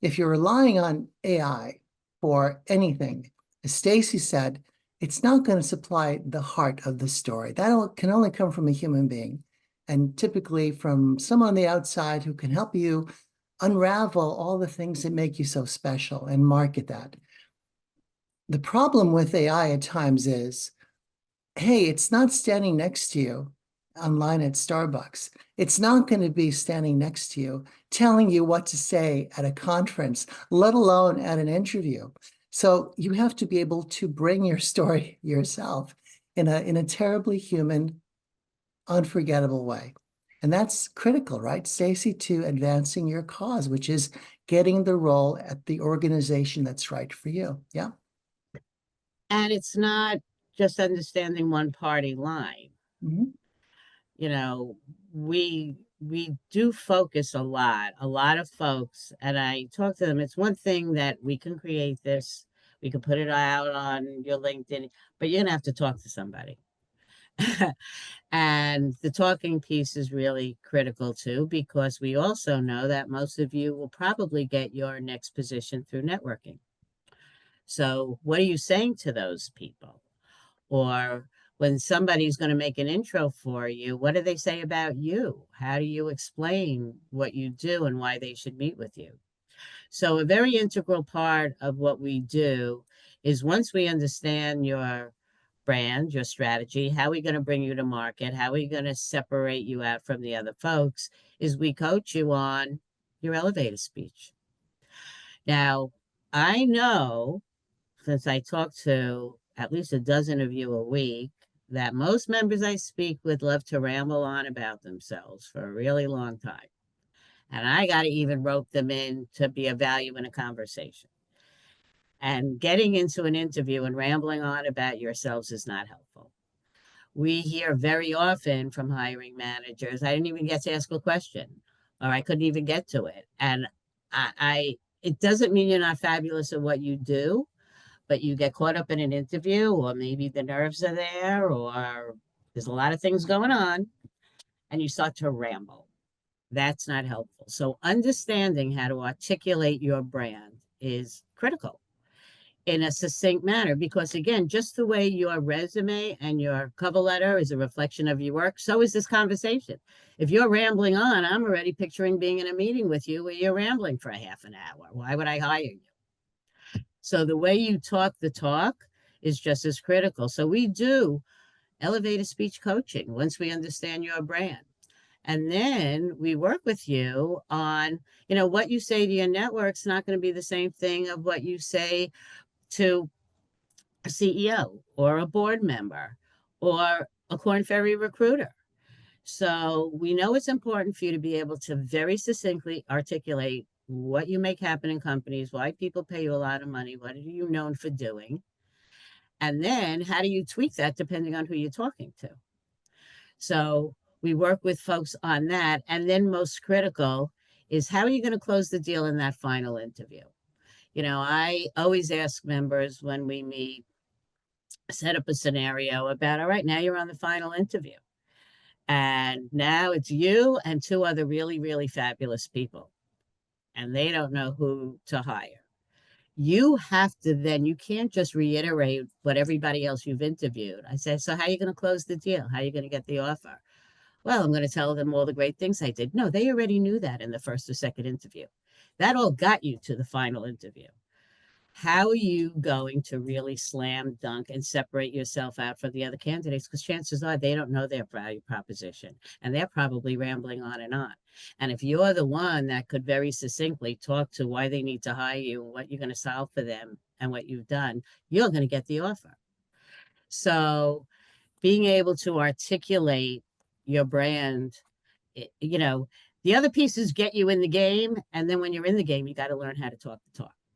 if you're relying on AI for anything, as Stacey said, it's not going to supply the heart of the story. That can only come from a human being, and typically from someone on the outside who can help you unravel all the things that make you so special and market that. The problem with AI at times is, hey, it's not standing next to you online at Starbucks. It's not going to be standing next to you telling you what to say at a conference, let alone at an interview. So you have to be able to bring your story yourself in a terribly human, unforgettable way. And that's critical, right, Stacey, to advancing your cause, which is getting the role at the organization that's right for you. Yeah. And it's not just understanding one party line. Mhm. You know, we do focus a lot of folks, and I talk to them. It's one thing that we can create this, we can put it out on your LinkedIn, but you're gonna have to talk to somebody. And the talking piece is really critical too, because we also know that most of you will probably get your next position through networking. So, what are you saying to those people? Or when somebody's going to make an intro for you, what do they say about you? How do you explain what you do and why they should meet with you? So, a very integral part of what we do is once we understand your brand, your strategy, how are we going to bring you to market, how are we going to separate you out from the other folks, is we coach you on your elevator speech. Now, I know, since I talk to at least a dozen of you a week, that most members I speak with love to ramble on about themselves for a really long time. And I got to even rope them in to be of value in a conversation. And getting into an interview and rambling on about yourselves is not helpful. We hear very often from hiring managers, I didn't even get to ask a question, or I couldn't even get to it. And it doesn't mean you're not fabulous at what you do, but you get caught up in an interview, or maybe the nerves are there, or there's a lot of things going on, and you start to ramble. That's not helpful. So, understanding how to articulate your brand is critical in a succinct manner, because again, just the way your resume and your cover letter is a reflection of your work, so is this conversation. If you're rambling on, I'm already picturing being in a meeting with you where you're rambling for a half an hour. Why would I hire you? So the way you talk the talk is just as critical. So we do elevator speech coaching once we understand your brand. And then we work with you on, what you say to your network's not going to be the same thing of what you say to a CEO or a board member or a Corn Ferry recruiter. So we know it's important for you to be able to very succinctly articulate what you make happen in companies, why people pay you a lot of money, what are you known for doing, and then how do you tweak that depending on who you're talking to. So we work with folks on that. And then most critical is how are you going to close the deal in that final interview? I always ask members when we meet, set up a scenario about, all right, now you're on the final interview. And now it's you and two other really, really fabulous people. And they don't know who to hire. You have to then, you can't just reiterate what everybody else you've interviewed. I say, so how are you going to close the deal? How are you going to get the offer? Well, I'm going to tell them all the great things I did. No, they already knew that in the first or second interview. That all got you to the final interview. How are you going to really slam dunk and separate yourself out from the other candidates? Because chances are they don't know their value proposition and they're probably rambling on and on. And if you're the one that could very succinctly talk to why they need to hire you and what you're going to solve for them and what you've done, you're going to get the offer. So being able to articulate your brand, the other pieces get you in the game. And then when you're in the game, you got to learn how to talk the talk.